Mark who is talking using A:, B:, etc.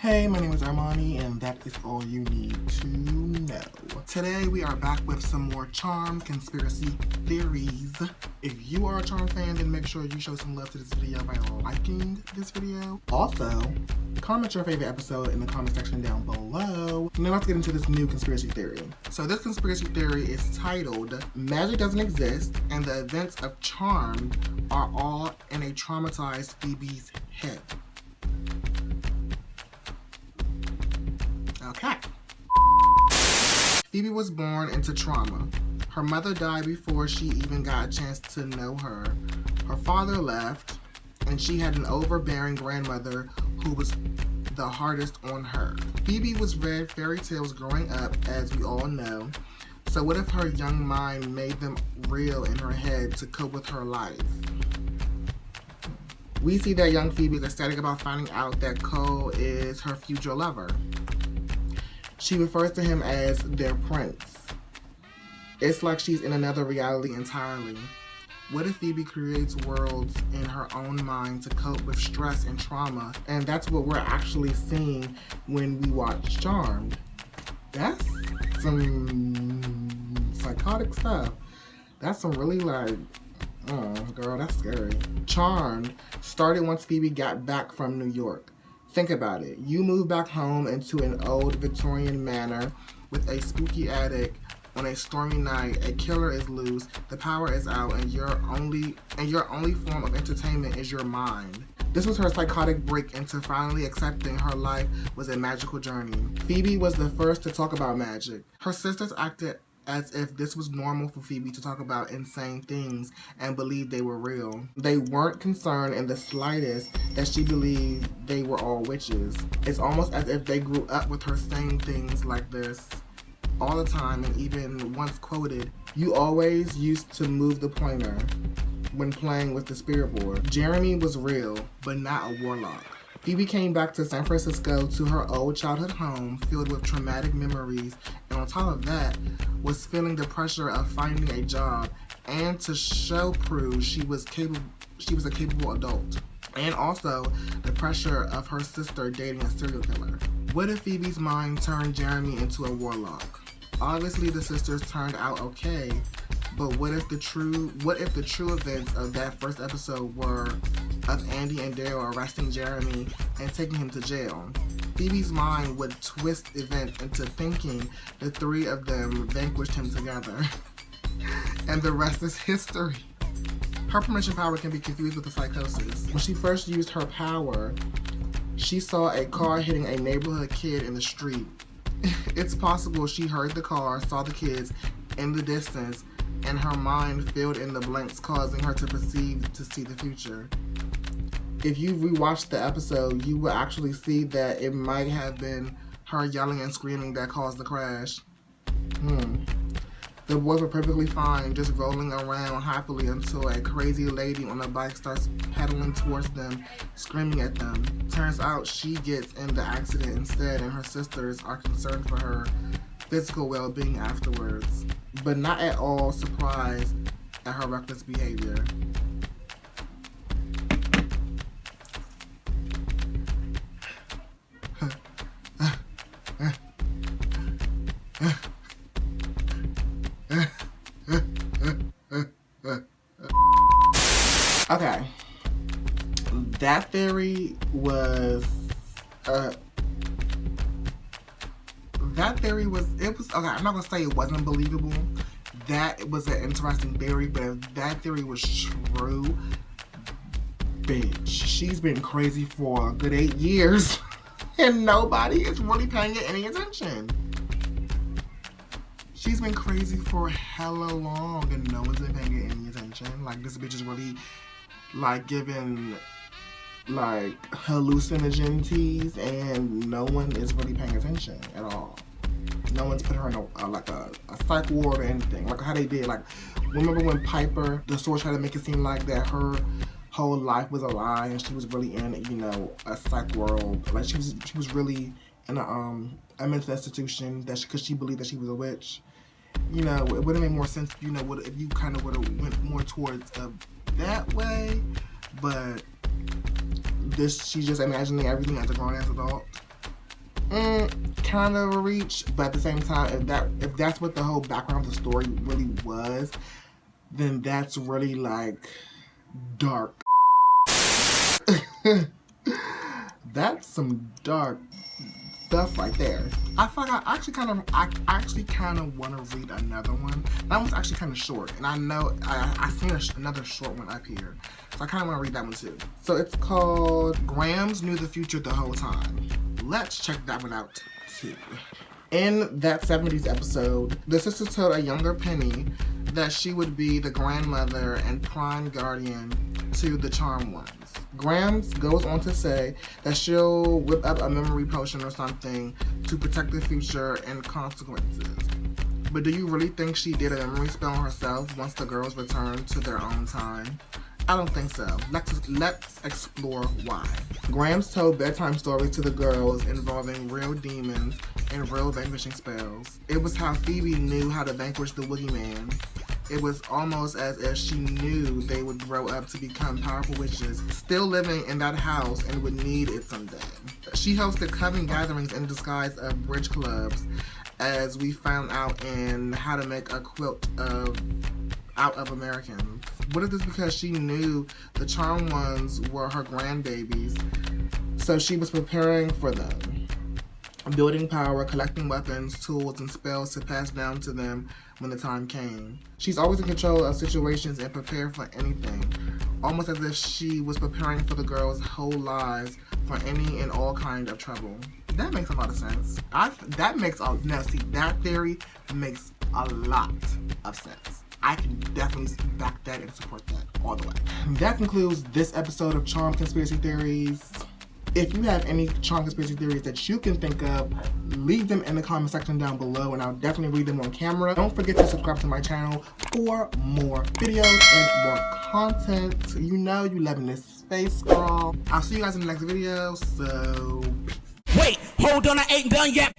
A: Hey, my name is Armani, and that is all you need to know. Today, we are back with some more charm conspiracy theories. If you are a charm fan, then make sure you show some love to this video by liking this video. Also, comment your favorite episode in the comment section down below. Now let's get into this new conspiracy theory. So this conspiracy theory is titled, Magic Doesn't Exist, and the events of Charmed are all in a traumatized Phoebe's head. Okay. Phoebe was born into trauma. Her mother died before she even got a chance to know her. Her father left, and she had an overbearing grandmother who was the hardest on her. Phoebe was read fairy tales growing up, as we all know. So what if her young mind made them real in her head to cope with her life? We see that young Phoebe is ecstatic about finding out that Cole is her future lover. She refers to him as their prince. It's like she's in another reality entirely. What if Phoebe creates worlds in her own mind to cope with stress and trauma? And that's what we're actually seeing when we watch Charmed. That's some psychotic stuff. That's some really oh girl, that's scary. Charmed started once Phoebe got back from New York. Think about it. You move back home into an old Victorian manor with a spooky attic. On a stormy night, a killer is loose, the power is out, and your only form of entertainment is your mind. This was her psychotic break into finally accepting her life was a magical journey. Phoebe was the first to talk about magic. Her sisters acted as if this was normal for Phoebe to talk about insane things and believe they were real. They weren't concerned in the slightest that she believed they were all witches. It's almost as if they grew up with her saying things like this all the time, and even once quoted, "You always used to move the pointer when playing with the spirit board." Jeremy was real, but not a warlock. Phoebe came back to San Francisco to her old childhood home filled with traumatic memories, and on top of that, was feeling the pressure of finding a job and to prove she was a capable adult. And also the pressure of her sister dating a serial killer. What if Phoebe's mind turned Jeremy into a warlock? Obviously the sisters turned out okay, but what if the true events of that first episode were of Andy and Dale arresting Jeremy and taking him to jail? Phoebe's mind would twist events into thinking the three of them vanquished him together. And the rest is history. Her permission power can be confused with the psychosis. When she first used her power, she saw a car hitting a neighborhood kid in the street. It's possible she heard the car, saw the kids in the distance, and her mind filled in the blanks, causing her to perceive to see the future. If you rewatch the episode, you will actually see that it might have been her yelling and screaming that caused the crash. The boys were perfectly fine, just rolling around happily until a crazy lady on a bike starts pedaling towards them, screaming at them. Turns out she gets in the accident instead, and her sisters are concerned for her physical well-being afterwards, but not at all surprised at her reckless behavior. Okay, that theory was, okay, I'm not gonna say it wasn't believable. That was an interesting theory, but if that theory was true, bitch, she's been crazy for a good 8 years and nobody is really paying it any attention. She's been crazy for hella long and no one's been paying it any attention. Like, this bitch is really giving hallucinogen teas and no one is really paying attention at all. No one's put her in a psych ward or anything. Like how they did. Like, remember when Piper, the source, tried to make it seem like that her whole life was a lie and she was really in, a psych world. Like she was really in a mental institution because she believed that she was a witch. It would have made more sense, if you kind of would have went more towards that way. But she's just imagining everything as a grown-ass adult. kind of a reach, but at the same time, if that's what the whole background of the story really was, then that's really like dark. That's some dark stuff right there. I feel like I actually kind of want to read another one. That one's actually kind of short, and I know I've seen another short one up here, so I kind of want to read that one too. So it's called Grams Knew the Future the Whole Time. Let's check that one out too. In that 70s episode, the sisters told a younger Penny that she would be the grandmother and prime guardian to the charmed ones. Grams goes on to say that she'll whip up a memory potion or something to protect the future and consequences. But do you really think she did a memory spell on herself once the girls returned to their own time? I don't think so. Let's explore why. Grams told bedtime stories to the girls involving real demons and real vanquishing spells. It was how Phoebe knew how to vanquish the boogeyman. It was almost as if she knew they would grow up to become powerful witches, still living in that house and would need it someday. She hosted coven gatherings in disguise of bridge clubs, as we found out in How to Make a Quilt out of Americans. What if this because she knew the charmed ones were her grandbabies, so she was preparing for them, building power, collecting weapons, tools, and spells to pass down to them when the time came. She's always in control of situations and prepared for anything, almost as if she was preparing for the girls' whole lives for any and all kind of trouble. That makes a lot of sense. That theory makes a lot of sense. I can definitely back that and support that all the way. That concludes this episode of Charmed Conspiracy Theories. If you have any charm conspiracy theories that you can think of, leave them in the comment section down below and I'll definitely read them on camera. Don't forget to subscribe to my channel for more videos and more content. You know you loving this space, girl. I'll see you guys in the next video, so peace.
B: Wait, hold on, I ain't done yet.